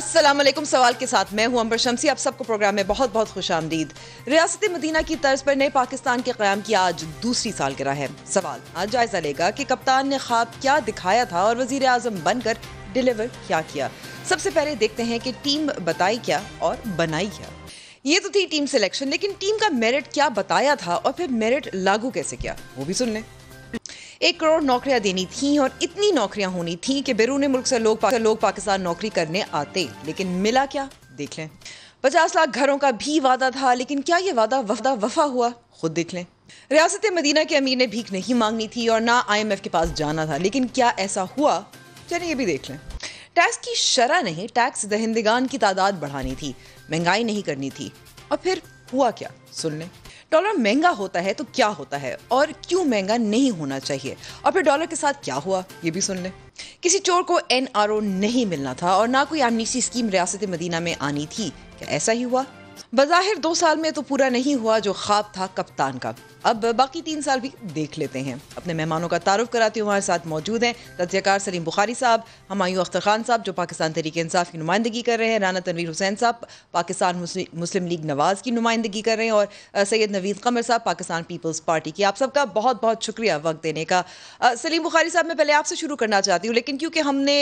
अस्सलाम वालेकुम। सवाल के साथ मैं हूं अंबर शमसी। आप सबको प्रोग्राम में बहुत बहुत खुश आमदीद। रियासत मदीना की तर्ज पर नए पाकिस्तान के क़याम की आज दूसरी सालगिरह है। सवाल आज जायजा लेगा कि कप्तान ने ख्वाब क्या दिखाया था और वजीर आजम बनकर डिलीवर क्या किया। सबसे पहले देखते हैं कि टीम बताई क्या और बनाई क्या। ये तो थी टीम सिलेक्शन, लेकिन टीम का मेरिट क्या बताया था और फिर मेरिट लागू कैसे किया, वो भी सुन लें। 1 करोड़ नौकरियां देनी थी और इतनी नौकरियां होनी थी कि बैरून मुल्क से लोग पाकिस्तान नौकरी करने आते, लेकिन मिला क्या देख लें। 50 लाख घरों का भी वादा था, लेकिन क्या ये वादा वफा हुआ, खुद देख लें। रियासत मदीना के अमीर ने भीख नहीं मांगनी थी और ना IMF के पास जाना था, लेकिन क्या ऐसा हुआ, चलिए ये भी देख लें। टैक्स की शरह नहीं, टैक्स दहिंदगान की तादाद बढ़ानी थी, महंगाई नहीं करनी थी, और फिर हुआ क्या, सुन लें। डॉलर महंगा होता है तो क्या होता है और क्यों महंगा नहीं होना चाहिए, और फिर डॉलर के साथ क्या हुआ, ये भी सुन लें। किसी चोर को NRO नहीं मिलना था और ना कोई एमनेस्टी स्कीम रियासत मदीना में आनी थी, क्या ऐसा ही हुआ। बज़ाहिर 2 साल में तो पूरा नहीं हुआ जो ख्वाब था कप्तान का। अब बाकी 3 साल भी देख लेते हैं। अपने मेहमानों का तारुफ कराती हूँ। हमारे साथ मौजूद हैं तज्ज़ियाकार सलीम बुखारी साहब, हुमायूं अख्तर खान साहब जो पाकिस्तान तहरीक इंसाफ की नुमाइंदगी कर रहे हैं, राना तनवीर हुसैन साहब पाकिस्तान मुस्लिम लीग नवाज़ की नुमाइंदगी कर रहे हैं, और सैयद नवीद कमर साहब पाकिस्तान पीपल्स पार्टी की। आप सबका बहुत बहुत शुक्रिया वक्त देने का। सलीम बुखारी साहब, मैं पहले आपसे शुरू करना चाहती हूँ, लेकिन क्योंकि हमने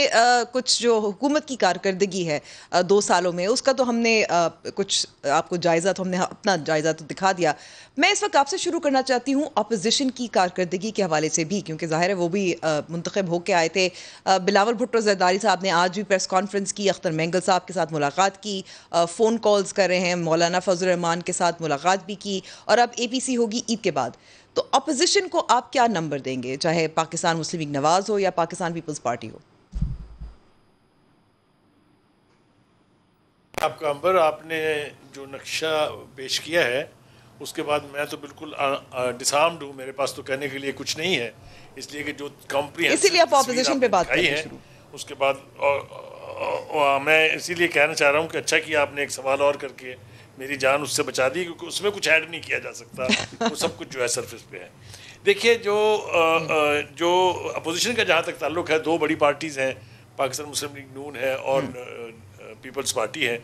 कुछ जो हुकूमत की कारकर्दगी है 2 सालों में, उसका तो हमने कुछ आपको जायज़ा, तो हमने अपना जायज़ा तो दिखा दिया। मैं इस वक्त आपसे शुरू करना चाहती हूँ अपोजिशन की कारकर्दगी के हवाले से भी, क्योंकि ज़ाहिर है वो भी मुंतखब होकर आए थे। बिलावल भुट्टो ज़रदारी साहब ने आज भी प्रेस कॉन्फ्रेंस की, अख्तर मेंगल साहब के साथ मुलाकात की, फ़ोन कॉल्स कर रहे हैं, मौलाना फजल रहमान के साथ मुलाकात भी की, और अब APC होगी ईद के बाद। तो अपोजिशन को आप क्या नंबर देंगे, चाहे पाकिस्तान मुस्लिम लीग नवाज़ हो या पाकिस्तान पीपल्स पार्टी हो? आपका अंबर, आपने जो नक्शा पेश किया है उसके बाद मैं तो बिल्कुल डिसआर्म्ड हूँ। मेरे पास तो कहने के लिए कुछ नहीं है, इसलिए कि जो कॉम्प्रिहेंसिव इसीलिए आप ऑपोजिशन पे बात करिए है उसके बाद मैं इसीलिए कहना चाह रहा हूँ कि अच्छा किया आपने एक सवाल और करके मेरी जान उससे बचा दी, क्योंकि उसमें कुछ ऐड नहीं किया जा सकता। वो सब कुछ जो है सरफेस पे है। देखिए, जो अपोजिशन का जहाँ तक ताल्लुक है, 2 बड़ी पार्टीज़ हैं, पाकिस्तान मुस्लिम लीग नून है और पीपल्स पार्टी है।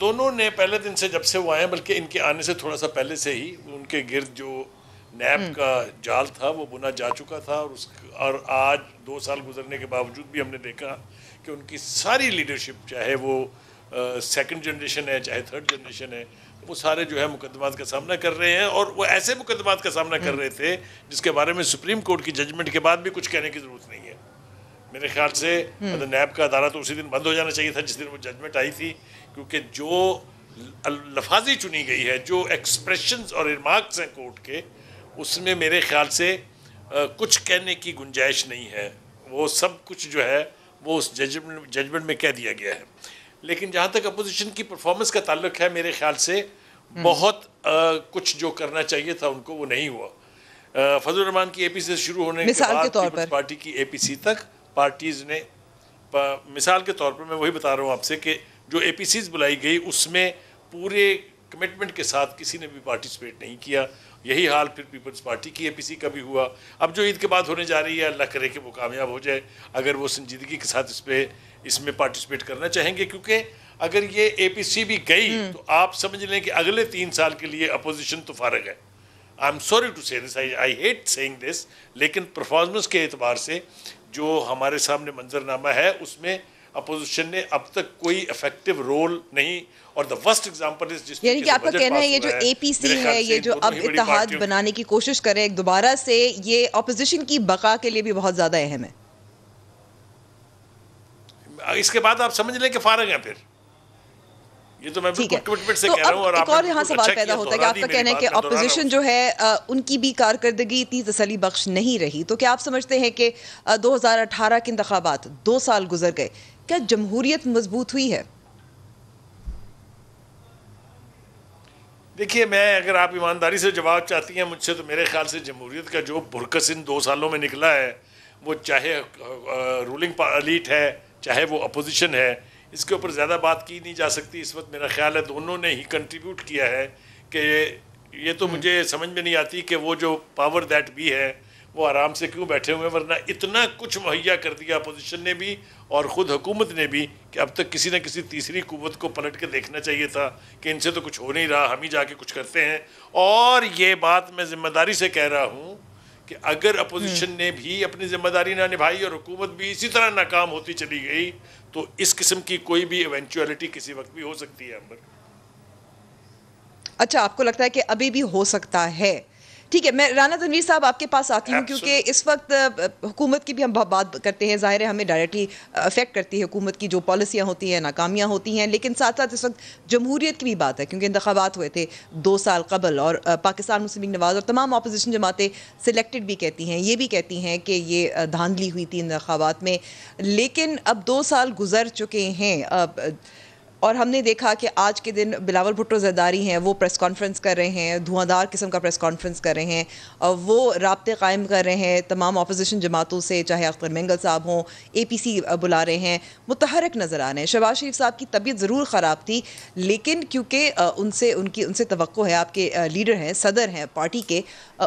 दोनों ने पहले दिन से, जब से वो आए, बल्कि इनके आने से थोड़ा सा पहले से ही उनके गिर्द जो नैब का जाल था वो बुना जा चुका था, और आज 2 साल गुजरने के बावजूद भी हमने देखा कि उनकी सारी लीडरशिप, चाहे वो सेकंड जनरेशन है चाहे थर्ड जनरेशन है, वो सारे जो है मुकदमात का सामना कर रहे हैं, और वो ऐसे मुकदमात का सामना कर रहे थे जिसके बारे में सुप्रीम कोर्ट की जजमेंट के बाद भी कुछ कहने की ज़रूरत नहीं है। मेरे ख्याल से मतलब नैब का अदारा तो उसी दिन बंद हो जाना चाहिए था जिस दिन वो जजमेंट आई थी, क्योंकि जो लफाजी चुनी गई है, जो एक्सप्रेशंस और रिमार्क्स हैं कोर्ट के, उसमें मेरे ख्याल से कुछ कहने की गुंजाइश नहीं है। वो सब कुछ जो है वो उस जजमेंट में कह दिया गया है। लेकिन जहाँ तक अपोजिशन की परफॉर्मेंस का ताल्लुक है, मेरे ख्याल से बहुत कुछ जो करना चाहिए था उनको वो नहीं हुआ। फजल रहमान की APC से शुरू होने के बाद पीपल्स पार्टी की APC तक पार्टीज़ ने, मिसाल के तौर पर मैं वही बता रहा हूँ आपसे कि जो APCs बुलाई गई उसमें पूरे कमिटमेंट के साथ किसी ने भी पार्टिसिपेट नहीं किया। यही हाल फिर पीपल्स पार्टी की APC का भी हुआ। अब जो ईद के बाद होने जा रही है, अल्लाह करे कि वो कामयाब हो जाए, अगर वो संजीदगी के साथ इसमें पार्टिसिपेट करना चाहेंगे, क्योंकि अगर ये APC भी गई तो आप समझ लें कि अगले 3 साल के लिए अपोजिशन तो फारग है। आई एम सॉरी टू से this, I hate saying this, लेकिन परफॉर्मेंस के एतबार से जो हमारे सामने मंजरनामा है उसमें अपोजिशन ने अब तक कोई इफेक्टिव रोल नहीं, और द वर्स्ट एग्जांपल इज जिस, यानी कि आपका कहना है ये जो APC है, ये जो अब इत्तेहाद बनाने की कोशिश करे एक दोबारा से, ये अपोजिशन की बका के लिए भी बहुत ज्यादा अहम है। इसके बाद आप समझ लें कि फारग हैं फिर। ये तो मैं बिल्कुल कमिटमेंट से कह रहा हूँ। और एक और यहाँ सवाल पैदा होता है कि आपका कहना है कि अपोजिशन जो है उनकी भी कारकर्दगी इतनी तसल्ली बख्श नहीं रही, तो क्या आप समझते हैं कि 2018 के इंतखाबात 2 साल गुजर गए, क्या जमहूरियत मजबूत हुई है? देखिए, मैं, अगर आप ईमानदारी से जवाब चाहती हैं मुझसे, तो मेरे ख्याल से जमहूरियत का जो बुरकस इन 2 सालों में निकला है, वो चाहे रूलिंग एलीट है चाहे वो अपोजिशन है, इसके ऊपर ज़्यादा बात की नहीं जा सकती। इस वक्त मेरा ख्याल है दोनों ने ही कंट्रीब्यूट किया है कि ये तो मुझे समझ में नहीं आती कि वो जो पावर दैट भी है वो आराम से क्यों बैठे हुए हैं, वरना इतना कुछ मुहैया कर दिया अपोजिशन ने भी और ख़ुद हुकूमत ने भी कि अब तक किसी न किसी तीसरी कुव्वत को पलट के देखना चाहिए था कि इनसे तो कुछ हो नहीं रहा, हम ही जाके कुछ करते हैं। और ये बात मैं ज़िम्मेदारी से कह रहा हूँ कि अगर अपोजिशन ने भी अपनी ज़िम्मेदारी ना निभाई और हुकूमत भी इसी तरह नाकाम होती चली गई तो इस किस्म की कोई भी इवेंचुअलिटी किसी वक्त भी हो सकती है। अंबर, अच्छा, आपको लगता है कि अभी भी हो सकता है? ठीक है, मैं राना तनवीर साहब आपके पास आती हूँ, क्योंकि इस वक्त हुकूमत की भी हम बात करते हैं, ज़ाहिर है हमें डायरेक्टली अफेक्ट करती है हुकूमत की जो पॉलिसियाँ होती हैं, नाकामियाँ होती हैं, लेकिन साथ साथ इस वक्त जमहूरियत की भी बात है, क्योंकि इंतखाबात हुए थे 2 साल कबल और पाकिस्तान मुस्लिम लीग नवाज़ और तमाम अपोजिशन जमातें सिलेक्टेड भी कहती हैं, ये भी कहती हैं कि ये धांधली हुई थी इंतखाबात में। लेकिन अब 2 साल गुजर चुके हैं और हमने देखा कि आज के दिन बिलावल भुट्टो ज़रदारी हैं, वो प्रेस कॉन्फ्रेंस कर रहे हैं, धुआंधार किस्म का प्रेस कॉन्फ्रेंस कर रहे हैं, और वो राब्ते कायम कर रहे हैं तमाम अपोजिशन जमातों से, चाहे अख्तर मेंगल साहब हों, APC बुला रहे हैं, मुतहरक नज़र आ रहे हैं। शहबाज शरीफ साहब की तबीयत ज़रूर ख़राब थी, लेकिन क्योंकि उनसे तवक्को है, आपके लीडर हैं, सदर हैं पार्टी के,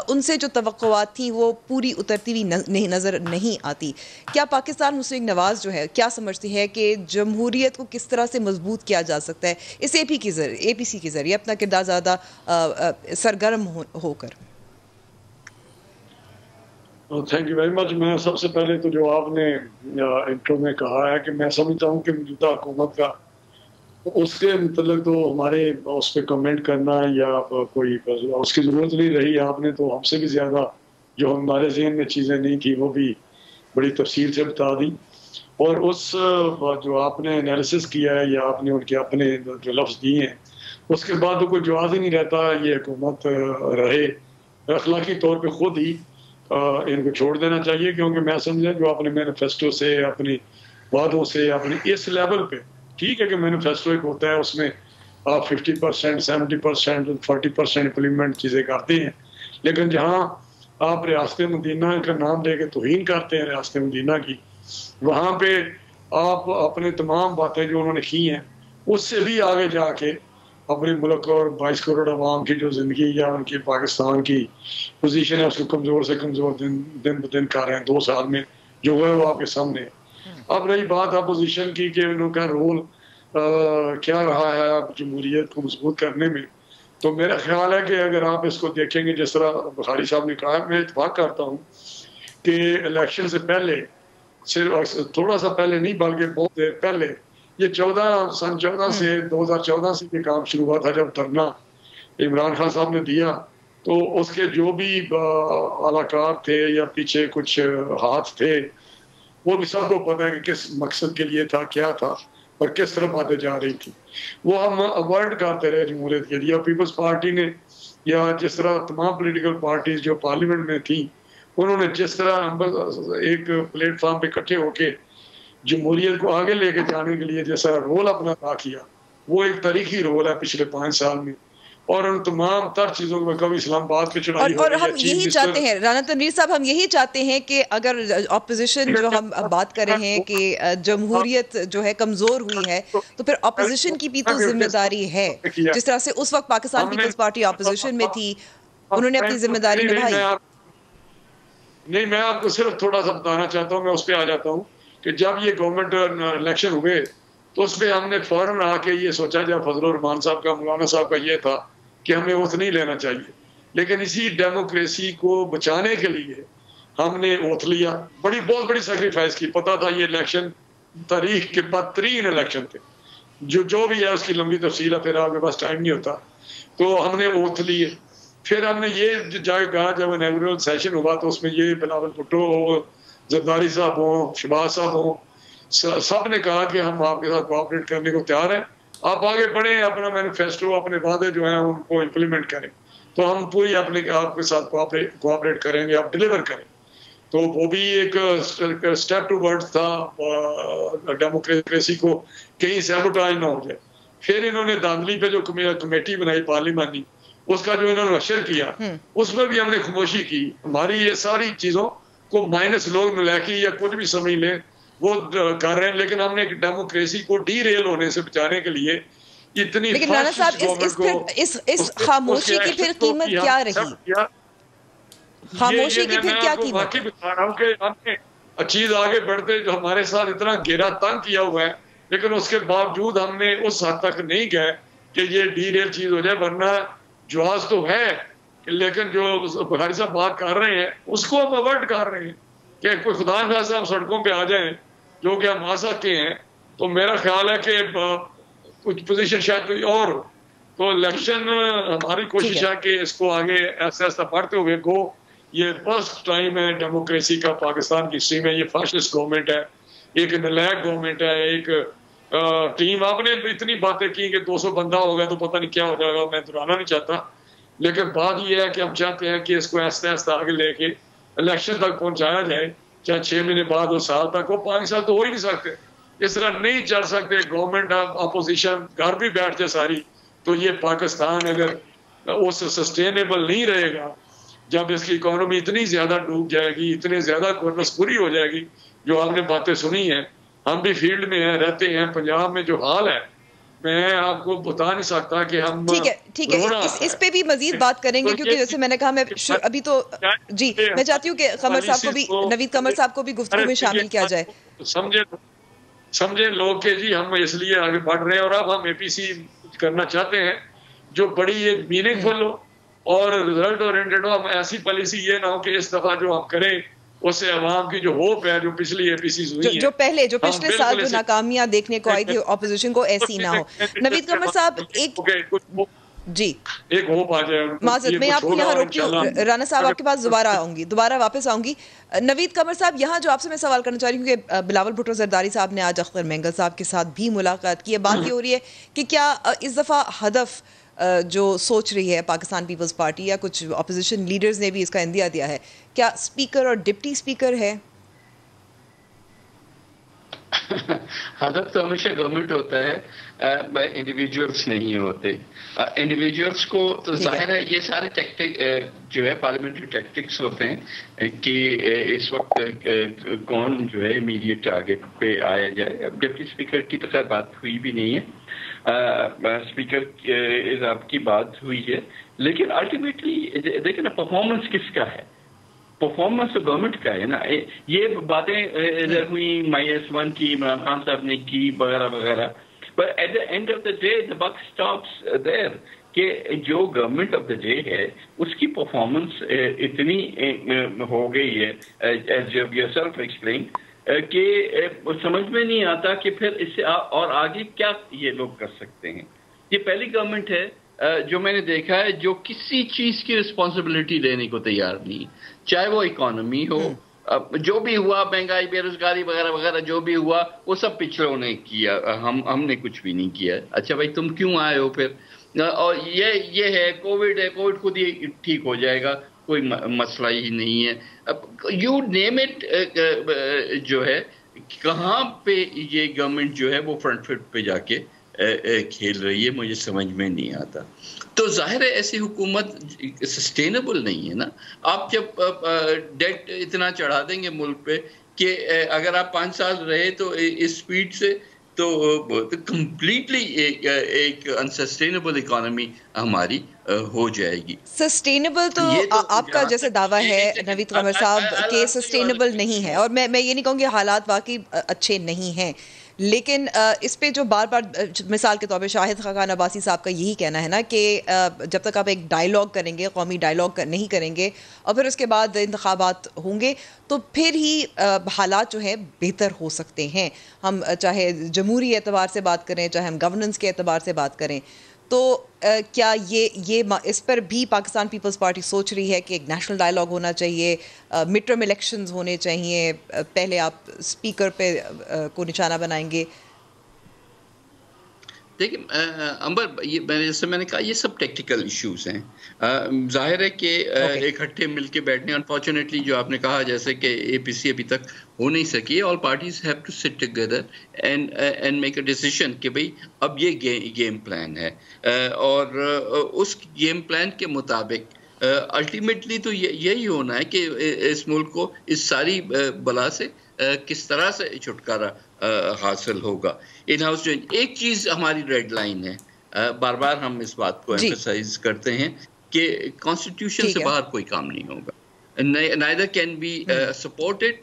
उनसे जो तवक्कुआत थी वो पूरी उतरती हुई नज़र नहीं आती। क्या पाकिस्तान मुस्लिम लीग नवाज़ जो है क्या समझती है कि जमहूरियत को किस तरह से मजबूत किया जा सकता है इस APC के जरिए अपना किरदार ज़्यादा सरगर्म होकर? Thank you very much. मैं सबसे पहले तो जो आपने इंट्रो में कहा है कि मैं समझता हूँ कि मौजूदा हुकूमत का उसके मतलब तो हमारे उस पर कमेंट करना या कोई उसकी ज़रूरत नहीं रही। आपने तो हमसे भी ज़्यादा जो हमारे जहन में चीज़ें नहीं थी वो भी बड़ी तफसील से बता दी। और उस जो आपने एनालिसिस किया है या आपने उनके अपने जो लफ्ज़ दिए हैं उसके बाद तो कोई जवाब ही नहीं रहता ये हुकूमत रहे। अखलाकी तौर पे खुद ही इनको छोड़ देना चाहिए, क्योंकि मैं समझा जो अपने मैनिफेस्टो से, अपनी वादों से, अपने इस लेवल पे, ठीक है कि मैनिफेस्टो एक होता है उसमें आप 50%, 70%, 40% इम्प्लीमेंट चीज़ें करते हैं, लेकिन जहाँ आप रियासत मदीना का नाम लेके तौहीन करते हैं रियासत मदीना की, वहाँ पे आप अपने तमाम बातें जो उन्होंने की हैं उससे भी आगे जाके अपने मुल्क और 22 करोड़ आवाम की जो ज़िंदगी या उनकी पाकिस्तान की पोजीशन है उसको कमज़ोर से कमज़ोर दिन ब दिन कर रहे हैं 2 साल में, जो है वो आपके सामने है। अब रही बात अपोजिशन की कि उनका रोल क्या रहा है आप जमहूरियत को मजबूत करने में, तो मेरा ख्याल है कि अगर आप इसको देखेंगे जिस तरह बुखारी साहब ने कहा, मैं इत्तेफाक करता हूँ कि इलेक्शन से पहले, सिर्फ थोड़ा सा पहले नहीं बल्कि बहुत देर पहले, ये 2014 से 2014 से ये काम शुरू हुआ था जब धरना इमरान खान साहब ने दिया, तो उसके जो भी अलाकार थे या पीछे कुछ हाथ थे वो भी सबको पता है कि किस मकसद के लिए था, क्या था और किस तरफ बातें जा रही थी। वो हम अवॉइड करते रहे जमहूरियत के लिए। पीपल्स पार्टी ने या जिस तरह तमाम पॉलिटिकल पार्टीज जो पार्लियामेंट में थी उन्होंने जिस तरह एक प्लेटफॉर्म पे इकट्ठे होके जमहूरियत को आगे लेके जाने के लिए जैसा रोल अपना अदा किया, वो एक तारीखी रोल है पिछले 5 साल में। और उन तमाम तर चीज़ों में कभी इस्लामाबाद पे चढ़ाई और हम यही चाहते हैं राना तनवीर साहब, हम यही चाहते हैं कि अगर अपोजिशन जो हम बात कर रहे हैं कि जमहूरियत जो है कमज़ोर हुई है, तो फिर अपोजिशन की भी तो जिम्मेदारी है। जिस तरह से उस वक्त पाकिस्तान पीपल्स पार्टी अपोजिशन में थी, उन्होंने अपनी जिम्मेदारी निभाई। नहीं, मैं आपको सिर्फ थोड़ा सा बताना चाहता हूँ, मैं उस पर आ जाता हूँ कि जब ये गवर्नमेंट इलेक्शन हुए तो उस पर हमने फ़ौरन आके ये सोचा, जब फजलुर रहमान साहब का, मौलाना साहब का ये था कि हमें ओथ नहीं लेना चाहिए, लेकिन इसी डेमोक्रेसी को बचाने के लिए हमने ओथ लिया। बहुत बड़ी सेक्रीफाइस की। पता था ये इलेक्शन तारीख के बदतरीन इलेक्शन थे, जो भी है उसकी लंबी तफसील है, फिर आपके पास टाइम नहीं होता। तो हमने ओथ लिए। फिर हमने ये जाके कहा, जब इनॉग्रेशन सेशन हुआ तो उसमें ये बिलावल भुट्टो हो, जरदारी साहब हो, शहबाज साहब हो, सब ने कहा कि हम आपके साथ कोऑपरेट करने को तैयार हैं, आप आगे बढ़ें, अपना मैनिफेस्टो, अपने वादे जो हैं उनको इम्प्लीमेंट करें, तो हम पूरी अपने आपके साथ कोऑपरेट करेंगे, आप डिलीवर करें। तो वो भी एक स्टेप टूवर्ड्स था डेमोक्रेसी को कहीं सैबोटाज ना हो जाए। फिर इन्होंने धांधली पे जो कमेटी बनाई पार्लिमानी, उसका जो इन्होंने नशर किया उसमें भी हमने खामोशी की। हमारी ये सारी चीज़ों को माइनस लोग मिलाकी या कुछ भी समझ लें वो कर रहे हैं, लेकिन हमने एक डेमोक्रेसी को डीरेल होने से बचाने के लिए इतनी, लेकिन राना साहब इस खामोशी की फिर कीमत क्या रही? खामोशी की मैं फिर क्या आपको कीमत वाकई है? बता रहा हूँ कि हमने चीज आगे बढ़ते जो हमारे साथ इतना घेरा तंग किया हुआ है, लेकिन उसके बावजूद हमने उस हद तक नहीं गए कि ये डीरेल चीज हो जाए। वरना जवाब तो है, लेकिन जो बुखारी साहब बात कर रहे हैं उसको हम अवॉइड कर रहे हैं कि कोई खुदा न खास्ता हम सड़कों पे आ जाएं, जो कि हम आ सकते हैं। तो मेरा ख्याल है कि कुछ पोजीशन शायद कोई और हो। तो इलेक्शन हमारी ठीक कोशिश है। है कि इसको आगे ऐसा ऐसा बढ़ते हुए गो। ये फर्स्ट टाइम है डेमोक्रेसी का पाकिस्तान की हिस्ट्री में। ये फाशिस्ट गवर्नमेंट है, एक नलायक गवर्नमेंट है, एक टीम। आपने इतनी बातें की कि 200 बंदा होगा तो पता नहीं क्या हो जाएगा, मैं दोहराना नहीं चाहता, लेकिन बात यह है कि हम चाहते हैं कि इसको ऐसे ऐसे आगे लेके इलेक्शन तक पहुंचाया जाए, चाहे 6 महीने बाद हो, साल तक हो, 5 साल तो हो ही नहीं सकते। इस तरह नहीं चल सकते। गवर्नमेंट अपोजिशन घर भी बैठ जाए सारी, तो ये पाकिस्तान अगर वो सस्टेनेबल नहीं रहेगा, जब इसकी इकोनॉमी इतनी ज्यादा डूब जाएगी, इतनी ज्यादा पूरी हो जाएगी, जो आपने बातें सुनी है, हम भी फील्ड में है, रहते हैं पंजाब में, जो हाल है मैं आपको बता नहीं सकता कि हम ठीक है, इस पे भी मजीद बात करेंगे, क्योंकि जैसे मैंने कहा मैं अभी तो जी मैं चाहती हूँ कि कमर साहब को भी, नवीद कमर साहब को भी गुफ्तगू में शामिल किया जाए। समझे लोग के जी हम इसलिए आगे बढ़ रहे हैं और अब हम एपीसी करना चाहते हैं जो बड़ी एक मीनिंगफुल हो और रिजल्ट ओरिएंटेड हो। हम ऐसी पॉलिसी ये ना हो कि इस दफा जो हम करें उससे अवाम की जो होप है, जो पिछली एपीसी हुई जो पिछले साल जो नाकामियां देखने को आई थी ऑपोजिशन को, ऐसी ना हो। नवीद कमर साहब जी एक होप आ जाए। माजरत मैं आपको यहाँ रोकती हूँ, राना साहब आपके पास दोबारा वापस आऊंगी। नवीद कमर साहब, यहाँ जो आपसे मैं सवाल करना चाह रही हूँ कि बिलावल भुट्टो जरदारी साहब ने आज अख्तर मेंगल साहब के साथ भी मुलाकात की है। बात ये हो रही है कि क्या इस दफा हदफ जो सोच रही है पाकिस्तान पीपल्स पार्टी या कुछ अपोजिशन लीडर्स ने भी इसका इंदिया दिया है, क्या स्पीकर और डिप्टी स्पीकर है? हदफ तो हमेशा गवर्नमेंट होता है, इंडिविजुअल्स नहीं होते। इंडिविजुअल्स को तो जाहिर है ये सारे टैक्टिक जो है पार्लियामेंट्री टैक्टिक्स होते हैं कि इस वक्त कौन जो है इमीडिएट टारगेट पे आया जाए। अब डिप्टी स्पीकर की तो खैर बात हुई भी नहीं है, स्पीकर आपकी बात हुई है, लेकिन अल्टीमेटली देखिए ना परफॉर्मेंस किसका है, परफॉर्मेंस तो गवर्नमेंट का है ना। ये बातें इधर हुई -1 की, इमरान खान साहब ने की वगैरह वगैरह, पर at the end of the day the buck stops there कि जो गवर्नमेंट ऑफ द डे है उसकी परफॉर्मेंस इतनी हो गई है, एज यू योरसेल्फ एक्सप्लेन, कि समझ में नहीं आता कि फिर इससे और आगे क्या ये लोग कर सकते हैं। ये पहली गवर्नमेंट है जो मैंने देखा है जो किसी चीज की रिस्पॉन्सिबिलिटी लेने को तैयार नहीं, चाहे वो इकोनॉमी हो, जो भी हुआ, महंगाई, बेरोजगारी वगैरह वगैरह जो भी हुआ वो सब पिछड़ों ने किया, हमने कुछ भी नहीं किया। अच्छा भाई तुम क्यों आए हो फिर? और ये है कोविड है, कोविड खुद ही ठीक हो जाएगा, कोई मसला ही नहीं है। अब यू नेम इट, जो है कहाँ पे ये गवर्नमेंट जो है वो फ्रंट फुट पे जाके खेल रही है, मुझे समझ में नहीं आता। तो जाहिर है ऐसी हुकूमत सस्टेनेबल नहीं है ना। आप जब डेट इतना चढ़ा देंगे मुल्क पे कि अगर आप 5 साल रहे तो इस स्पीड से तो कंप्लीटली एक अनसस्टेनेबल इकोनॉमी हमारी हो जाएगी। सस्टेनेबल तो आपका जैसे दावा है नवीद कमर साहब के सस्टेनेबल नहीं है, और मैं ये नहीं कहूँगी हालात वाकई अच्छे नहीं हैं, लेकिन इस पे जो बार बार मिसाल के तौर पे शाहिद खान अब्बासी साहब का यही कहना है ना कि जब तक आप एक डायलॉग करेंगे, कौमी डायलॉग नहीं करेंगे और फिर उसके बाद इंतखाबात होंगे तो फिर ही हालात जो है बेहतर हो सकते हैं। हम चाहे जमहूरी एतबार से बात करें, चाहे हम गवर्नेंस के एतबार से बात करें, तो क्या ये इस पर भी पाकिस्तान पीपल्स पार्टी सोच रही है कि एक नेशनल डायलॉग होना चाहिए, मिड टर्म इलेक्शंस होने चाहिए, पहले आप स्पीकर पे को निशाना बनाएंगे? देखिए अंबर, ये जैसे मैंने कहा ये सब टेक्निकल इश्यूज हैं। जाहिर है कि इकट्ठे मिलके बैठने, अनफॉर्चुनेटली जो आपने कहा जैसे कि एपीसी अभी तक हो नहीं सकी, all parties have to sit together and make a decision कि भाई अब ये गेम प्लान है, और उस गेम प्लान के मुताबिक अल्टीमेटली तो यही होना है कि इस मुल्क को इस सारी बला से किस तरह से छुटकारा हासिल होगा। इन हाउस जो एक चीज हमारी रेड लाइन है, बार बार हम इस बात को एम्फसाइज करते हैं कि कॉन्स्टिट्यूशन से बाहर कोई काम नहीं होगा। neither can we support it,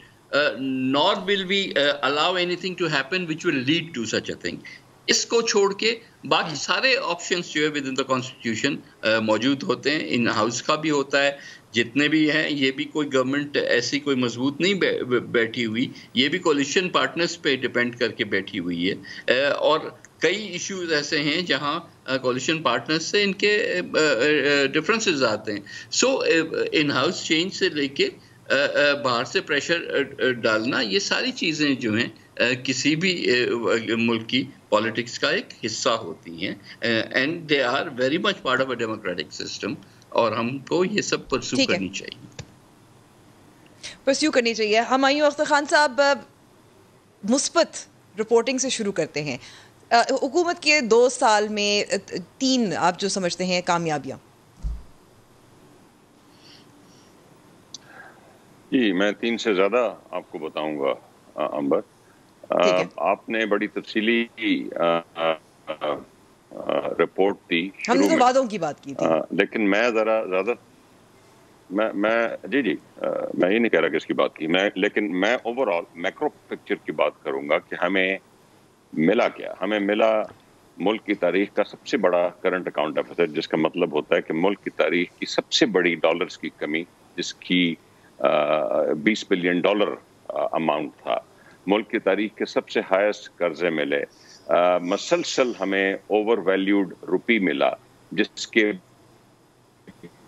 nor will we allow anything to happen which will lead to such a thing. इसको छोड़ के बाकी सारे ऑप्शंस जो है विद इन द कॉन्स्टिट्यूशन मौजूद होते हैं. इन हाउस का भी होता है, जितने भी हैं, ये भी कोई गवर्नमेंट ऐसी कोई मजबूत नहीं बैठी हुई, ये भी कोलिशन पार्टनर्स पे डिपेंड करके बैठी हुई है. और कई इश्यूज ऐसे हैं जहां कोलिशन पार्टनर्स से इनके डिफरेंसेस आते हैं. सो इन हाउस चेंज से लेके बाहर से प्रेशर डालना, ये सारी चीज़ें जो हैं किसी भी मुल्क की पॉलिटिक्स का एक हिस्सा होती हैं, and they are very much part of a democratic system, और हमको ये सब परस्यू करनी चाहिए. हुमायूं अख्तर खान साहब, मुस्बत रिपोर्टिंग से शुरू करते हैं. हुकूमत के 2 साल में 3 आप जो समझते हैं कामयाबियां. जी, मैं 3 से ज़्यादा आपको बताऊंगा अंबर. आपने बड़ी तफसीली रिपोर्ट दी. हमने तो वादों की बात की थी, लेकिन मैं ज़रा ज़्यादा मैं जी मैं ये नहीं कह रहा कि इसकी बात की लेकिन मैं ओवरऑल मैक्रो पिक्चर की बात करूंगा कि हमें मिला क्या. हमें मिला मुल्क की तारीख का सबसे बड़ा करंट अकाउंट डेफिसिट, जिसका मतलब होता है कि मुल्क की तारीख की सबसे बड़ी डॉलर्स की कमी, जिसकी $20 बिलियन अमाउंट था. मुल्क की तारीख के सबसे हाईएस्ट कर्जे मिले. मसलसल हमें ओवर वैल्यूड रुपी मिला, जिसके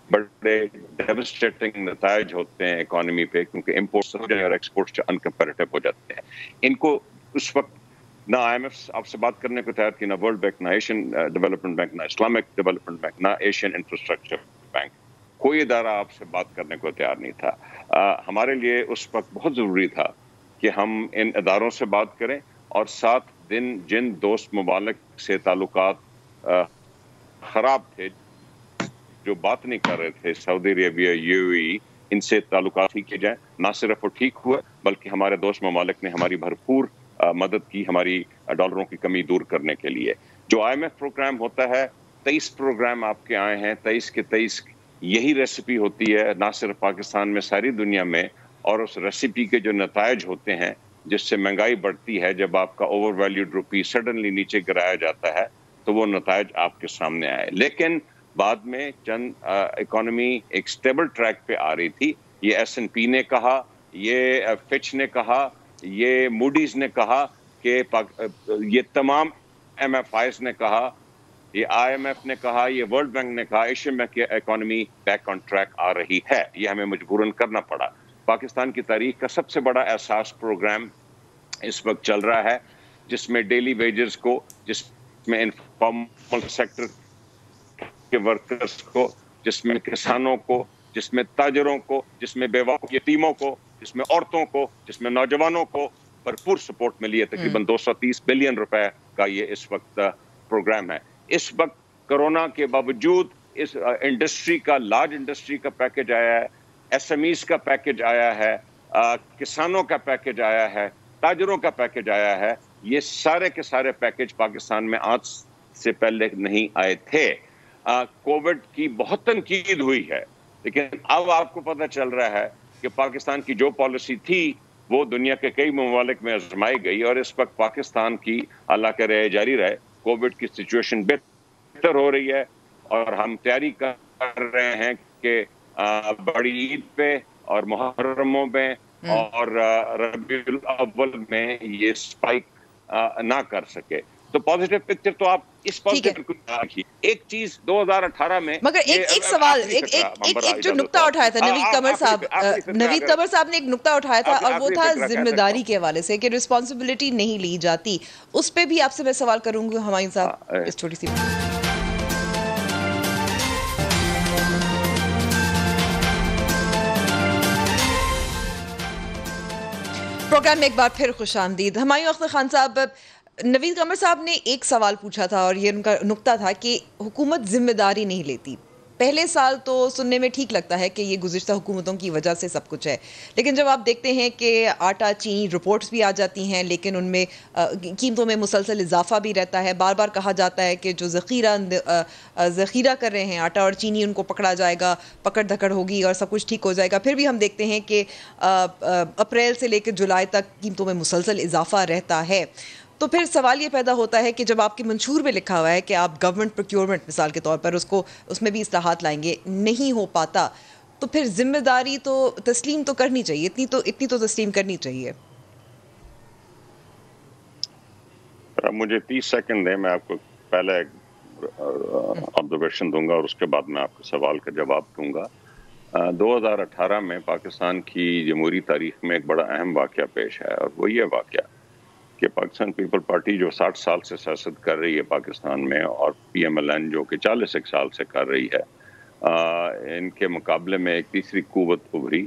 बड़े डेवस्टेटिंग नतायज होते हैं इकोनॉमी पे, क्योंकि इम्पोर्ट्स और एक्सपोर्ट्स अनकम्पेरेटिव हो जाते हैं. इनको उस वक्त ना IMF आपसे बात करने को तैयार थी, ना वर्ल्ड बैंक, ना एशियन डेवलपमेंट बैंक, ना इस्लामिक डेवलपमेंट बैंक, ना एशियन इंफ्रास्ट्रक्चर बैंक. कोई इदारा आपसे बात करने को तैयार नहीं था. हमारे लिए उस वक्त बहुत ज़रूरी था कि हम इन इदारों से बात करें, और 7 दिन जिन दोस्त ममालिक से ताल्लुकात ख़राब थे, जो बात नहीं कर रहे थे, सऊदी अरेबिया, UAE, इनसे ताल्लुकात ठीक किए जाएं. ना सिर्फ वो ठीक हुआ, बल्कि हमारे दोस्त ममालिक ने हमारी भरपूर मदद की हमारी डॉलरों की कमी दूर करने के लिए. जो IMF प्रोग्राम होता है, 23 प्रोग्राम आपके आए हैं, 23 के 23 यही रेसिपी होती है, ना सिर्फ पाकिस्तान में, सारी दुनिया में. और उस रेसिपी के जो नतायज होते हैं, जिससे महंगाई बढ़ती है, जब आपका ओवर वैल्यूड रुपी सडनली नीचे गिराया जाता है, तो वो नतायज आपके सामने आए. लेकिन बाद में चंद इकोनॉमी एक स्टेबल ट्रैक पे आ रही थी. ये S&P ने कहा, ये फिच ने कहा, ये मूडीज ने कहा, कि ये तमाम MFIs ने कहा, ये IMF ने कहा, ये वर्ल्ड बैंक ने कहा, एशियन बैंक की इकोनॉमी बैक ऑन ट्रैक आ रही है. ये हमें मजबूरन करना पड़ा. पाकिस्तान की तारीख का सबसे बड़ा एहसास प्रोग्राम इस वक्त चल रहा है, जिसमें डेली वेजेस को, जिसमें इनफॉर्मल सेक्टर के वर्कर्स को, जिसमें किसानों को, जिसमें ताजरों को, जिसमें बेवाओं, यतीमों को, जिसमें औरतों को, जिसमें नौजवानों को भरपूर सपोर्ट मिली है. तकरीबन 230 बिलियन रुपए का ये इस वक्त प्रोग्राम है. इस वक्त कोरोना के बावजूद इस इंडस्ट्री का, लार्ज इंडस्ट्री का पैकेज आया है, SMEs का पैकेज आया है, किसानों का पैकेज आया है, ताजरों का पैकेज आया है. ये सारे के सारे पैकेज पाकिस्तान में आज से पहले नहीं आए थे. कोविड की बहुत तनकीद हुई है, लेकिन अब आपको पता चल रहा है कि पाकिस्तान की जो पॉलिसी थी वो दुनिया के कई ममालिक में आजमाई गई, और इस वक्त पाकिस्तान की, अल्लाह करे जारी रहे, कोविड की सिचुएशन बेहतर हो रही है. और हम तैयारी कर रहे हैं कि बड़ी ईद पे और मुहर्रमों में और रबीउल अव्वल में ये स्पाइक ना कर सके. तो पॉजिटिव पिक्चर तो आप इस पॉजिटिव एक चीज 2018 में, मगर एक सवाल, एक जो नुक्ता उठाया था नवीद कमर साहब ने एक नुक्ता उठाया था, और वो था जिम्मेदारी के हवाले से कि रिस्पॉन्सिबिलिटी नहीं ली जाती. उस पे भी आपसे मैं सवाल करूंगी हुमायूं साहब, इस छोटी सी प्रोग्राम में एक बार फिर खुशामदीद. हुमायूं अख्तर खान साहब, नवीद कमर साहब ने एक सवाल पूछा था, और ये उनका नुक्ता था कि हुकूमत जिम्मेदारी नहीं लेती. पहले साल तो सुनने में ठीक लगता है कि ये गुज़िश्ता हुकूमतों की वजह से सब कुछ है, लेकिन जब आप देखते हैं कि आटा चीनी रिपोर्ट्स भी आ जाती हैं लेकिन उनमें कीमतों में मुसलसल इजाफा भी रहता है। बार बार कहा जाता है कि जो ज़ख़ीरा कर रहे हैं आटा और चीनी उनको पकड़ा जाएगा, पकड़ धकड़ होगी और सब कुछ ठीक हो जाएगा। फिर भी हम देखते हैं कि अप्रैल से लेकर जुलाई तक कीमतों में मुसलसल इजाफा रहता है। तो फिर सवाल ये पैदा होता है कि जब आपके मंशूर में लिखा हुआ है कि आप गवर्नमेंट प्रोक्योरमेंट मिसाल के तौर पर उसमें भी इस्लाहात लाएंगे, नहीं हो पाता, तो फिर जिम्मेदारी तो तस्लीम तो करनी चाहिए, इतनी तो तस्लीम करनी चाहिए। मुझे 30 सेकंड दें, मैं आपको पहले ऑब्जर्वेशन दूंगा और उसके बाद मैं आपके सवाल का जवाब दूंगा। 2018 में पाकिस्तान की जमहूरी तारीख में एक बड़ा अहम वाक़या पेश है और वो ये वाक़या कि पाकिस्तान पीपल पार्टी जो 60 साल से सियासत कर रही है पाकिस्तान में और PMLN जो कि 40 साल से कर रही है, इनके मुकाबले में एक तीसरी कुव्वत उभरी,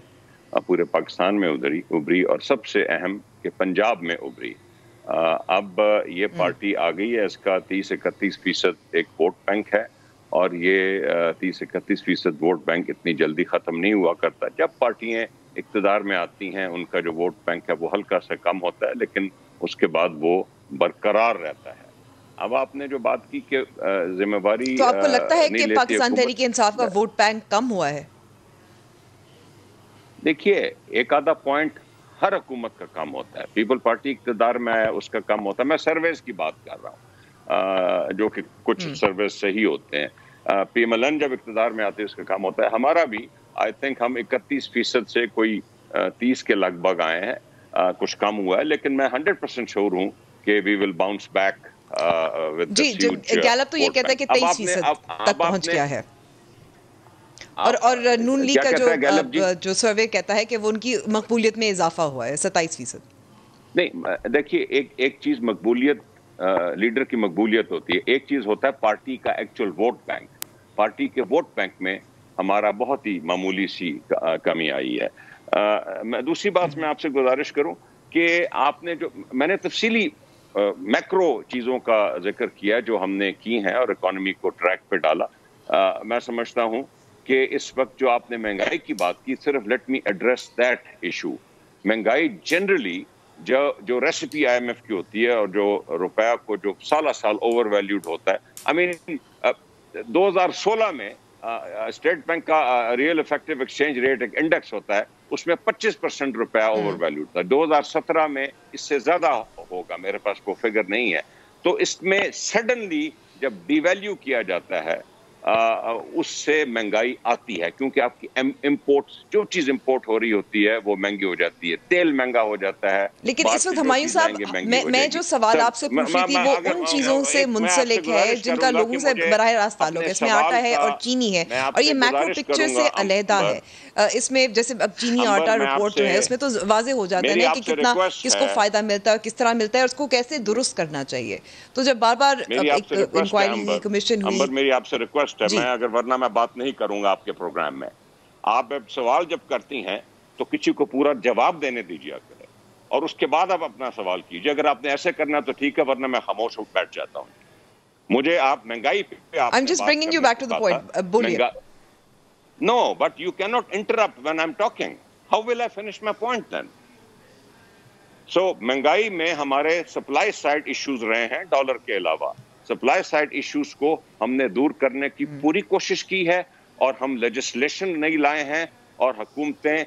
पूरे पाकिस्तान में उभरी और सबसे अहम कि पंजाब में उभरी। अब ये पार्टी आ गई है, इसका 30-31% एक वोट बैंक है और ये 30-31% वोट बैंक इतनी जल्दी ख़त्म नहीं हुआ करता। जब पार्टियाँ इक़्तिदार में आती हैं उनका जो वोट बैंक है वो हल्का सा कम होता है, लेकिन उसके बाद वो बरकरार रहता है। अब आपने जो बात की कि जिम्मेवारी, तो आपको लगता है कि पाकिस्तान तहरीक इंसाफ का वोट बैंक कम हुआ है? देखिए, एक आधा पॉइंट हर हुकूमत का कम होता है। पीपल पार्टी इक़्तिदार में है उसका कम होता है। मैं सर्वेस की बात कर रहा हूँ, जो कि कुछ सर्वेस सही होते हैं। PMLN जब इक़्तिदार में आते हैं उसका कम होता है। हमारा भी आई थिंक हम 31% से कोई 30 के लगभग आए हैं। कुछ कम हुआ है, लेकिन मैं 100% श्योर हूँ कि we will bounce back with this huge. Gallup तो ये कहता है कि 23% तक पहुंच गया है और नून लीग का जो सर्वे कहता है कि वो उनकी मकबूलियत में इजाफा हुआ है 27%। नहीं, देखिए, एक चीज मकबूलियत, लीडर की मकबूलियत होती है, एक चीज होता है पार्टी का एक्चुअल वोट बैंक। पार्टी के वोट बैंक में हमारा बहुत ही मामूली सी कमी आई है। मैं दूसरी बात मैं आपसे गुजारिश करूं कि आपने जो मैंने तफसीली मैक्रो चीज़ों का जिक्र किया जो हमने की हैं और इकोनॉमी को ट्रैक पे डाला। मैं समझता हूं कि इस वक्त जो आपने महंगाई की बात की, सिर्फ let me address that issue. महंगाई जनरली जो रेसिपी IMF की होती है और जो रुपया को जो साल ओवर वैल्यूड होता है, आई मीन 2016 में स्टेट बैंक का रियल इफेक्टिव एक्सचेंज रेट एक इंडेक्स होता है, उसमें 25% रुपया ओवर वैल्यूड था। 2017 में इससे ज्यादा होगा, मेरे पास वो फिगर नहीं है। तो इसमें सडनली जब डिवैल्यू किया जाता है उससे महंगाई आती है, क्योंकि आपकी इंपोर्ट्स, जो चीज इंपोर्ट हो रही होती है वो महंगी हो जाती है, तेल महंगा हो जाता है। लेकिन इस वक्त हुमायूं साहब, मैं जो सवाल आपसे पूछ रही थी वो उन चीजों से मुंसलिक है जिनका लोगों से बराह रास्त ताल्लुक है। इसमें आटा है और चीनी है और ये मैक्रो पिक्चर से अलहदा है। इसमें जैसे अब चीनी आटा रिपोर्ट जो है उसमें तो वाजे हो जाता है कि कितना किसको फायदा मिलता है और किस तरह मिलता है और उसको कैसे दुरुस्त करना चाहिए। तो जब बार बार इंक्वायरी हुई, कमीशन हुई, मेरी आपसे रिक्वेस्ट है, मैं अगर वरना मैं बात नहीं करूंगा आपके प्रोग्राम में। आप सवाल जब करती हैं तो किसी को पूरा जवाब देने दीजिए करें और उसके बाद आप अपना सवाल कीजिए। अगर आपने ऐसे करना तो ठीक है, वरना मैं खामोश होकर बैठ जाता हूं। मुझे आप महंगाई पे आप I'm just bringing you back to the point. बोलिए। No, but you cannot interrupt when I'm talking. How will I finish my point then? So महंगाई में हमारे सप्लाई साइड इश्यूज रहे हैं डॉलर के अलावा। सप्लाई साइड इश्यूज को हमने दूर करने की पूरी कोशिश की है और हम लेजिस्लेशन नहीं लाए हैं और हुकूमतें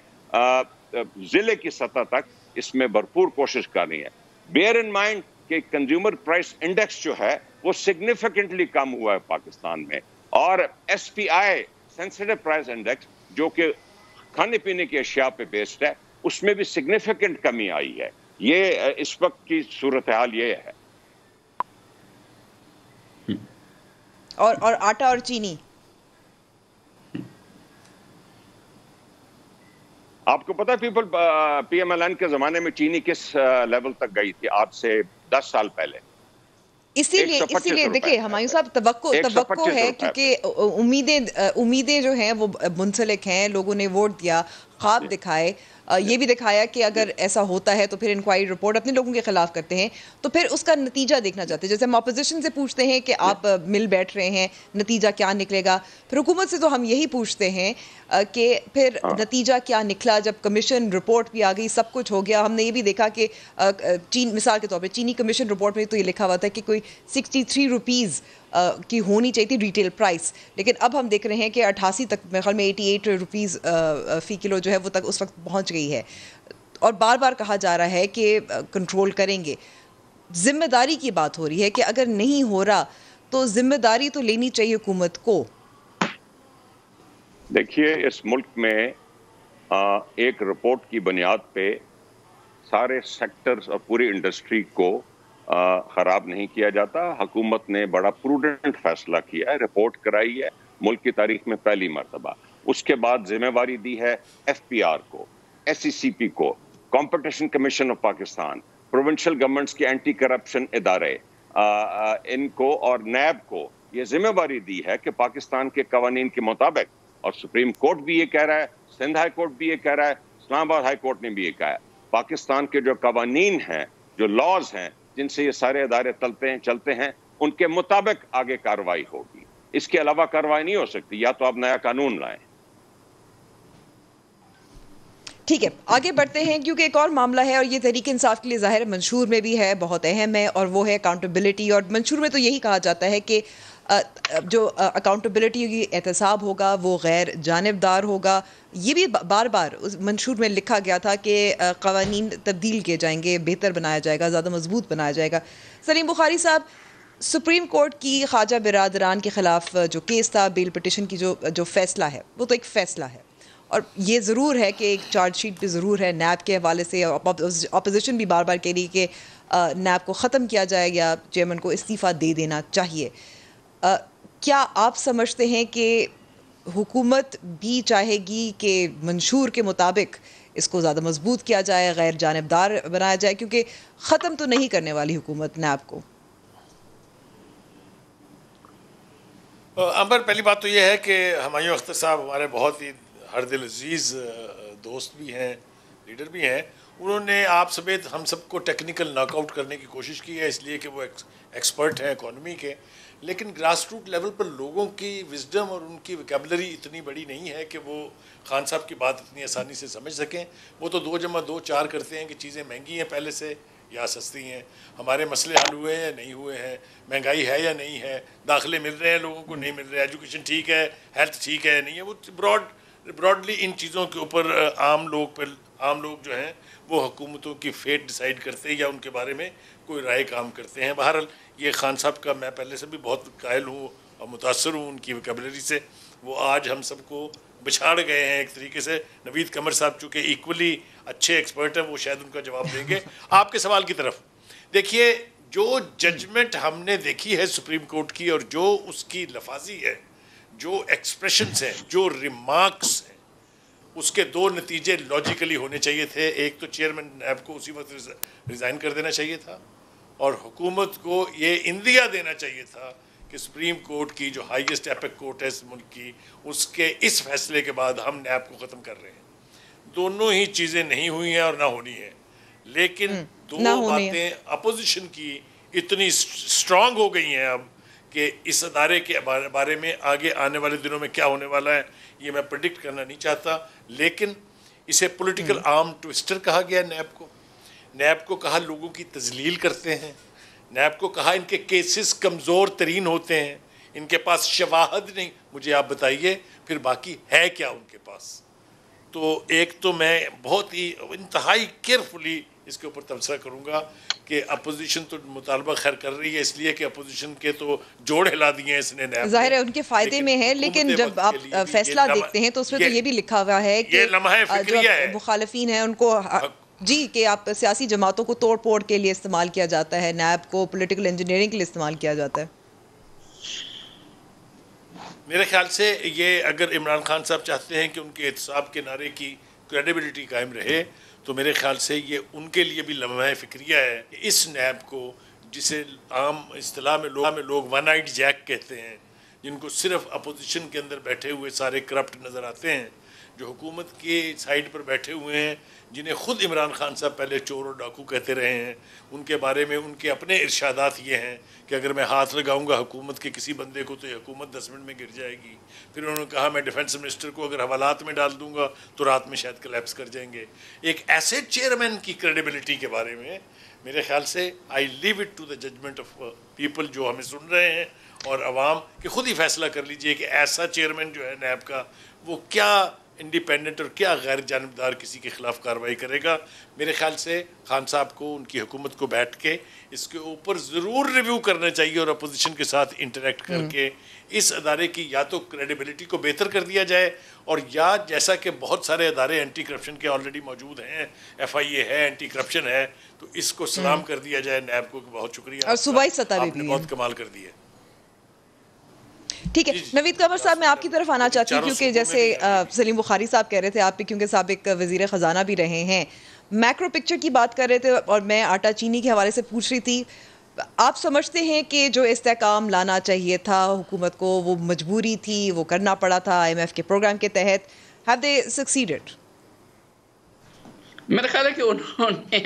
जिले की सतह तक इसमें भरपूर कोशिश कर रही हैं। बेयर इन माइंड कि कंज्यूमर प्राइस इंडेक्स जो है वो सिग्निफिकेंटली कम हुआ है पाकिस्तान में, और SPI सेंसिटिव प्राइस इंडेक्स जो कि खाने पीने की अशिया पे बेस्ड है, उसमें भी सिग्निफिकेंट कमी आई है। ये इस वक्त की सूरत हाल ये है। और आटा और चीनी, आपको पता है PMLN के जमाने में चीनी किस लेवल तक गई थी? आज से 10 साल पहले। इसीलिए देखिए हुमायूं साहब, तवक्को है क्योंकि उम्मीदें जो हैं वो मुंसलिक हैं। लोगों ने वोट दिया, ख्वाब दिखाए, ये भी दिखाया कि अगर ऐसा होता है तो फिर इंक्वायरी रिपोर्ट अपने लोगों के खिलाफ करते हैं, तो फिर उसका नतीजा देखना चाहते हैं। जैसे हम अपोजिशन से पूछते हैं कि आप मिल बैठ रहे हैं, नतीजा क्या निकलेगा, फिर हुकूमत से तो हम यही पूछते हैं कि फिर नतीजा क्या निकला। जब कमीशन रिपोर्ट भी आ गई, सब कुछ हो गया, हमने ये भी देखा कि चीन, मिसाल के तौर पर चीनी कमीशन रिपोर्ट में तो ये लिखा हुआ था कि कोई 63 रुपीज़ की होनी चाहिए थी रिटेल प्राइस, लेकिन अब हम देख रहे हैं कि 88 तक, मेरे ख्याल में 88 रुपीज़ फ़ी किलो जो है वो तक उस वक्त पहुंच गई है। और बार बार कहा जा रहा है कि कंट्रोल करेंगे। जिम्मेदारी की बात हो रही है कि अगर नहीं हो रहा तो जिम्मेदारी तो लेनी चाहिए हुकूमत को। देखिए, इस मुल्क में एक रिपोर्ट की बुनियाद पे सारे सेक्टर्स और पूरी इंडस्ट्री को खराब नहीं किया जाता। हुकूमत ने बड़ा प्रूडेंट फैसला किया है, रिपोर्ट कराई है मुल्क की तारीख में पहली मरतबा। उसके बाद जिम्मेवारी दी है FPR को, SECP को, competition commission of Pakistan, provincial governments के एंटी करप्शन इदारे, इनको और NAB को ये जिम्मेवारी दी है कि पाकिस्तान के कवानीन के मुताबिक, और सुप्रीम कोर्ट भी ये कह रहा है, सिंध हाई कोर्ट भी ये कह रहा है, इस्लामाबाद हाई कोर्ट ने भी ये कहा है, पाकिस्तान के जो कवानीन हैं, जो लॉज हैं, जिनसे ये सारे इदारे चलते हैं, उनके मुताबिक आगे कार्रवाई होगी। इसके अलावा कार्रवाई नहीं हो सकती, या तो आप नया कानून लाएं। ठीक है, आगे बढ़ते हैं क्योंकि एक और मामला है और ये तहरीक इंसाफ के लिए ज़ाहिर मंशूर में भी है, बहुत अहम है, और वो है अकाउंटेबिलिटी। और मंशूर में तो यही कहा जाता है कि जो अकाउंटेबिलिटी की एहतसाब होगा वो गैर जानिबदार होगा। ये भी बार बार उस मंशूर में लिखा गया था कि क़वानीन तब्दील किए जाएंगे, बेहतर बनाया जाएगा, ज़्यादा मजबूत बनाया जाएगा। सलीम बुखारी साहब, सुप्रीम कोर्ट की ख्वाजा बिरादरान के ख़िलाफ़ जो केस था, बेल पिटिशन की जो फ़ैसला है, वो तो एक फ़ैसला है, और ये ज़रूर है कि एक चार्जशीट भी ज़रूर है NAB के हवाले से। अपोजिशन भी बार बार कह रही कि NAB को ख़त्म किया जाए या चेयरमैन को इस्तीफ़ा दे देना चाहिए। क्या आप समझते हैं कि हुकूमत भी चाहेगी कि मंशूर के मुताबिक इसको ज़्यादा मजबूत किया जाए, गैर जानिबदार बनाया जाए, क्योंकि ख़त्म तो नहीं करने वाली हुकूमत NAB को? अंबर, पहली बात तो यह है कि हुमायूं अख्तर साहब हमारे बहुत ही हर दिल अजीज़ दोस्त भी हैं, लीडर भी हैं। उन्होंने आप समेत हम सबको टेक्निकल नॉकआउट करने की कोशिश की है, इसलिए कि वो एक्सपर्ट हैं इकॉनमी के, लेकिन ग्रास रूट लेवल पर लोगों की विजडम और उनकी वोकैबुलरी इतनी बड़ी नहीं है कि वो खान साहब की बात इतनी आसानी से समझ सकें। वो तो 2 + 2 4 करते हैं कि चीज़ें महंगी हैं पहले से या सस्ती हैं, हमारे मसले हल हुए हैं नहीं हुए हैं, महंगाई है या नहीं है, दाखिले मिल रहे हैं लोगों को नहीं मिल रहे, एजुकेशन ठीक है, हेल्थ ठीक है नहीं है। वो ब्रॉडली इन चीज़ों के ऊपर आम लोग जो हैं वो हुकूमतों की फेट डिसाइड करते हैं या उनके बारे में कोई राय काम करते हैं। बहरहाल ये खान साहब का मैं पहले से भी बहुत कायल हूँ और मुतासर हूँ उनकी वोकैबुलरी से। वो आज हम सबको बिछाड़ गए हैं एक तरीके से। नवीद कमर साहब चूँकि इक्वली अच्छे एक्सपर्ट हैं, वो शायद उनका जवाब देंगे। आपके सवाल की तरफ देखिए, जो जजमेंट हमने देखी है सुप्रीम कोर्ट की और जो उसकी लफाजी है, जो एक्सप्रेशंस हैं, जो रिमार्क्स हैं, उसके 2 नतीजे लॉजिकली होने चाहिए थे। एक तो चेयरमैन NAB को उसी वक्त रिज़ाइन कर देना चाहिए था, और हुकूमत को ये इंदिया देना चाहिए था कि सुप्रीम कोर्ट की जो हाईएस्ट एपिक कोर्ट है इस मुल्क की, उसके इस फैसले के बाद हम NAB को ख़त्म कर रहे हैं। दोनों ही चीज़ें नहीं हुई हैं और ना होनी है, लेकिन 2 बातें अपोजिशन की इतनी स्ट्रांग हो गई हैं अब कि इस अदारे के बारे में आगे आने वाले दिनों में क्या होने वाला है ये मैं प्रेडिक्ट करना नहीं चाहता। लेकिन इसे पॉलिटिकल आर्म ट्विस्टर कहा गया NAB को कहा लोगों की तजलील करते हैं, NAB को कहा इनके केसेस कमज़ोर तरीन होते हैं, इनके पास शवाहद नहीं। मुझे आप बताइए फिर बाकी है क्या उनके पास? तो एक तो मैं बहुत ही इंतहाई केयरफुली इसके ऊपर तबसरा करूँगा कि अपोजिशन तो मुतालबा खैर कर रही है, इसलिए कि अपोजिशन के तो जोड़ हिला दिए हैं इसने NAB। जाहिर है उनके फ़ायदे में है, लेकिन जब आप फैसला देखते हैं तो उसमें तो ये भी लिखा हुआ है कि जो मुखालिफिन है उनको जी कि आप सियासी जमातों को तोड़ फोड़ के लिए इस्तेमाल किया जाता है, NAB को पॉलिटिकल इंजीनियरिंग के लिए इस्तेमाल किया जाता है। मेरे ख्याल से ये अगर इमरान खान साहब चाहते हैं कि उनके एहतसाब के नारे की क्रेडिबिलिटी कायम रहे, तो मेरे ख्याल से ये उनके लिए भी लम्हा फ़िक्रिया है। इस NAB को, जिसे आम इस्तिलाह में लोग वन आइड जैक कहते हैं, जिनको सिर्फ अपोजिशन के अंदर बैठे हुए सारे करप्ट नज़र आते हैं, जो हुकूमत के साइड पर बैठे हुए हैं, जिन्हें ख़ुद इमरान खान साहब पहले चोर और डाकू कहते रहे हैं, उनके बारे में उनके अपने इरशादात ये हैं कि अगर मैं हाथ लगाऊंगा हुकूमत के किसी बंदे को तो ये हुकूमत 10 मिनट में गिर जाएगी। फिर उन्होंने कहा मैं डिफेंस मिनिस्टर को अगर हवालात में डाल दूंगा तो रात में शायद कोलैप्स कर जाएंगे। एक ऐसे चेयरमैन की क्रेडिबिलिटी के बारे में मेरे ख्याल से I leave it to the judgement of people जो हमें सुन रहे हैं और अवाम कि खुद ही फैसला कर लीजिए कि ऐसा चेयरमैन जो है नैब का वो क्या इंडिपेंडेंट और क्या गैर जानबदार किसी के खिलाफ कार्रवाई करेगा। मेरे ख्याल से खान साहब को, उनकी हुकूमत को बैठ के इसके ऊपर ज़रूर रिव्यू करना चाहिए और अपोजिशन के साथ इंटरेक्ट करके इस अदारे की या तो क्रेडिबिलिटी को बेहतर कर दिया जाए, और या जैसा कि बहुत सारे अदारे एंटी करप्शन के ऑलरेडी मौजूद हैं, FIA है, एंटी करप्शन है, तो इसको सलाम कर दिया जाए नैब को। बहुत शुक्रिया, और सूबाई सतह पे भी बहुत कमाल कर दिया। ठीक है, नवीद कमर साहब मैं आपकी तरफ आना चाहती हूँ, क्योंकि जैसे सलीम बुखारी साहब कह रहे थे, आप भी क्योंकि साबिक वज़ीर ख़जाना भी रहे हैं, मैक्रो पिक्चर की बात कर रहे थे और मैं आटा चीनी के हवाले से पूछ रही थी, आप समझते हैं कि जो इस्तेहकाम लाना चाहिए था हुकूमत को वो मजबूरी थी, वो करना पड़ा था IMF के प्रोग्राम के तहत, हैव दे सक्सीडेड? मेरा ख्याल है कि उन्होंने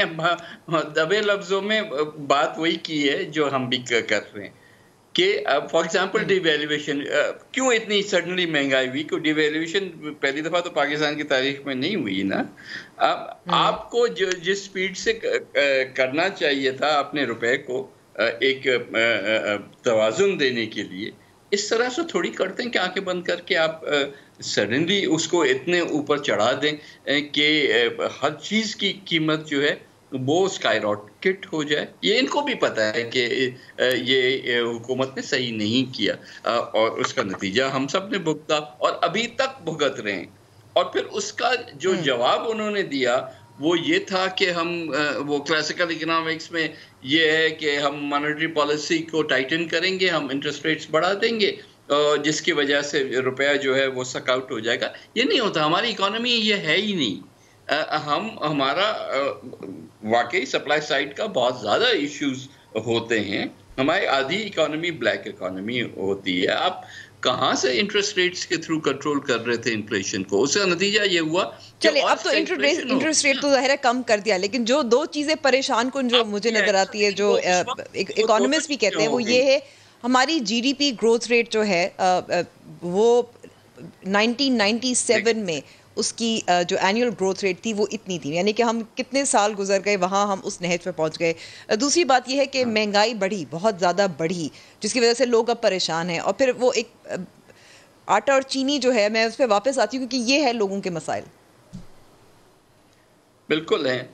दबे लफ्जों में बात वही की है जो हम भी कर रहे हैं कि फॉर एग्जांपल डिवैल्यूएशन क्यों इतनी सडनली महंगाई हुई, क्यों डिवैल्यूएशन पहली दफ़ा तो पाकिस्तान की तारीख में नहीं हुई ना। अब आपको जो जिस स्पीड से करना चाहिए था अपने रुपए को एक तवाज़ुन देने के लिए, इस तरह से थोड़ी करते हैं कि आंखें बंद करके आप सडनली उसको इतने ऊपर चढ़ा दें कि हर चीज़ की कीमत जो है वो स्काईरॉकेट हो जाए। ये इनको भी पता है कि ये हुकूमत ने सही नहीं किया और उसका नतीजा हम सब ने भुगता और अभी तक भुगत रहे हैं। और फिर उसका जो जवाब उन्होंने दिया वो ये था कि हम वो क्लासिकल इकोनॉमिक्स में ये है कि हम मॉनेटरी पॉलिसी को टाइटन करेंगे, हम इंटरेस्ट रेट्स बढ़ा देंगे जिसकी वजह से रुपया जो है वो सक आउट हो जाएगा। ये नहीं होता, हमारी इकोनॉमी ये है ही नहीं। हमारा वाकई सप्लाई साइड का बहुत ज़्यादा इश्यूज होते हैं, हमारी आधी इकोनॉमी ब्लैक इकोनॉमी होती है। आप कहाँ से इंटरेस्ट रेट्स के थ्रू कंट्रोल कर रहे थे इन्फ्लेशन को, उसका नतीजा ये हुआ। चलिए अब तो इंटरेस्ट रेट तो ज़ाहिर है कम कर दिया, लेकिन जो दो चीज़ें परेशान कुन जो मुझे नजर आती है, जो इकोनॉमिस्ट भी कहते हैं, वो ये है हमारी GDP ग्रोथ रेट जो है वो 1997 में उसकी जो एनुअल ग्रोथ रेट थी वो इतनी थी, यानी कि हम कितने साल गुजर गए वहाँ हम उस नहज पे पहुँच गए। दूसरी बात यह है कि महंगाई बढ़ी, बहुत ज़्यादा बढ़ी, जिसकी वजह से लोग अब परेशान हैं। और फिर वो एक आटा और चीनी जो है, मैं उस पर वापस आती हूँ क्योंकि ये है लोगों के मसाइल। बिल्कुल हैं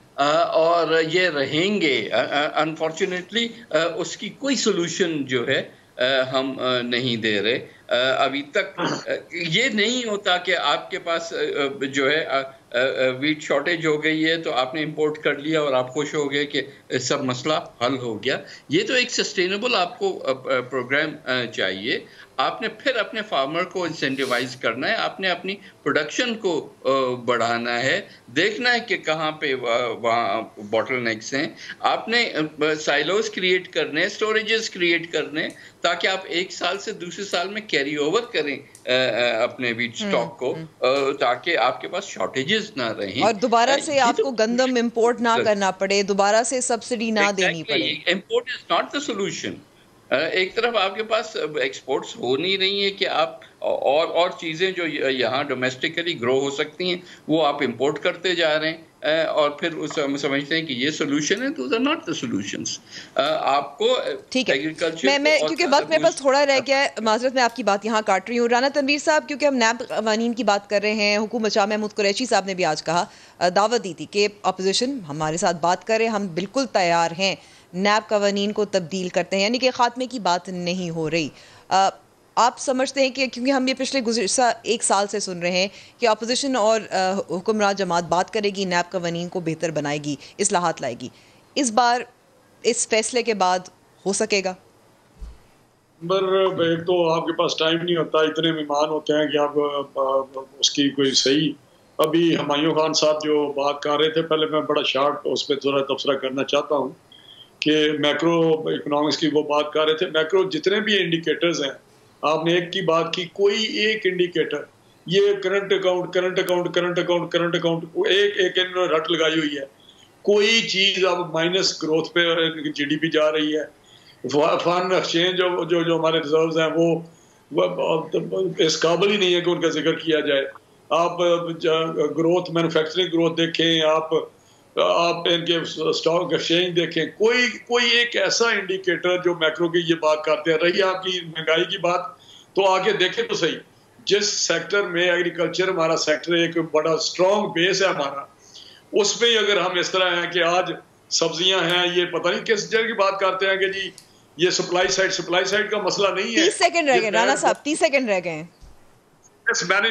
और ये रहेंगे अनफॉर्चुनेटली। उसकी कोई सोल्यूशन जो है हम नहीं दे रहे अभी तक। ये नहीं होता कि आपके पास जो है वीट शॉर्टेज हो गई है तो आपने इंपोर्ट कर लिया और आप खुश हो गए कि सब मसला हल हो गया। ये तो एक सस्टेनेबल आपको प्रोग्राम चाहिए। आपने फिर अपने फार्मर को इंसेंटिवाइज करना है, आपने अपनी प्रोडक्शन को बढ़ाना है, देखना है कि कहाँ पे वहाँ बॉटलनेक्स हैं। आपने साइलोस क्रिएट करने, स्टोरेजेस क्रिएट करने, ताकि आप एक साल से दूसरे साल में कैरी ओवर करें अपने वीट स्टॉक को, ताकि आपके पास शॉर्टेजेस ना रहें और दोबारा से आपको गंदम इंपोर्ट ना करना पड़े, दोबारा से सब्सिडी ना देनी पड़े। Import is not the solution. एक तरफ आपके पास एक्सपोर्ट्स हो नहीं रही है कि आप और चीज़ें जो यहाँ डोमेस्टिकली ग्रो हो सकती हैं वो आप इंपोर्ट करते जा रहे हैं और फिर उस हम समझते हैं कि ये सोल्यूशन है। Those are not the solutions. आपको ठीक है, मैं क्योंकि वक्त मेरे पास थोड़ा रह गया है, माजरत मैं आपकी बात यहाँ काट रही हूँ। राना तनवीर साहब, क्योंकि हम नैब कवानीन की बात कर रहे हैं, हुकूमत शाह महमूद कुरैशी साहब ने भी आज कहा, दावत दी थी कि अपोजिशन हमारे साथ बात करे, हम बिल्कुल तैयार हैं, नैब कवानीन को तब्दील करते हैं, यानी कि खात्मे की बात नहीं हो रही। आप समझते हैं कि क्योंकि हम ये पिछले गुज़िश्ता एक साल से सुन रहे हैं कि अपोजिशन और हुक्मरान जमात बात करेगी, नैब कवानीन को बेहतर बनाएगी, इस्लाहात लाएगी, इस बार इस फैसले के बाद हो सकेगा? पर एक तो आपके पास टाइम नहीं होता, इतने मेहमान होते हैं कि आप उसकी कोई सही। अभी हुमायूं खान साहब जो बात कर रहे थे, पहले मैं बड़ा शार्ट उस पर थोड़ा तबसरा करना चाहता हूँ कि मैक्रो इकोनॉमिक्स की वो बात कर रहे थे। मैक्रो जितने भी इंडिकेटर्स हैं आपने एक की बात की, कोई एक इंडिकेटर, ये current account current account current account current account एक एक इन्होंने रट लगाई हुई है, कोई चीज अब माइनस ग्रोथ पे जीडीपी जा रही है। फॉरेन एक्सचेंज जो हमारे रिजर्व्स हैं वो इस काबिल ही नहीं है कि उनका जिक्र किया जाए। आप ग्रोथ, मैन्युफैक्चरिंग ग्रोथ देखें, आप इनके स्टॉक एक्सचेंज देखें, कोई एक ऐसा इंडिकेटर जो मैक्रो की ये बात करते हैं। रही आपकी महंगाई की बात, तो आगे देखें तो सही, जिस सेक्टर में एग्रीकल्चर हमारा सेक्टर एक बड़ा स्ट्रॉन्ग बेस है हमारा, उसमें अगर हम इस तरह हैं कि आज सब्जियां हैं, ये पता नहीं किस जगह की बात करते हैं कि जी ये सप्लाई साइड का मसला नहीं है। 30 सेकंड रह गए राणा साहब, 30 सेकंड रह गए।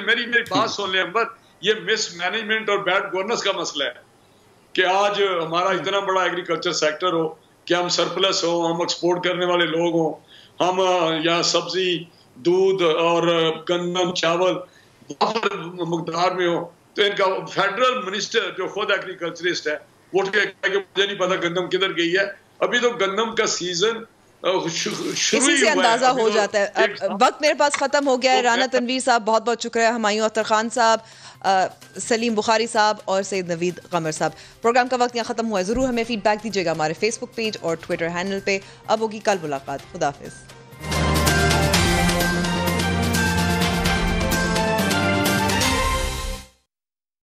मेरी बात सुन लें अंबर, ये मिस मैनेजमेंट और बैड गवर्नेंस का मसला है कि आज हमारा इतना बड़ा एग्रीकल्चर सेक्टर हो कि हम सरप्लस हो, हम एक्सपोर्ट करने वाले लोग हो, हम यहाँ सब्जी, दूध और गन्नम, चावल मकदार में हो, तो इनका फेडरल मिनिस्टर जो खुद एग्रीकल्चरिस्ट है वो मुझे नहीं पता गंदम किधर गई है। अभी तो गंदम का सीजन इसी से अंदाजा हो जाता है। अब वक्त मेरे पास खत्म हो गया है। राना तनवीर साहब बहुत बहुत शुक्रिया, हुमायूं अख्तर खान साहब, सलीम बुखारी साहब और सैयद नवीद कमर साहब। प्रोग्राम का वक्त यहाँ खत्म हुआ है। जरूर हमें फीडबैक दीजिएगा हमारे फेसबुक पेज और ट्विटर हैंडल पे। अब होगी कल मुलाकात। खुदा हाफिज।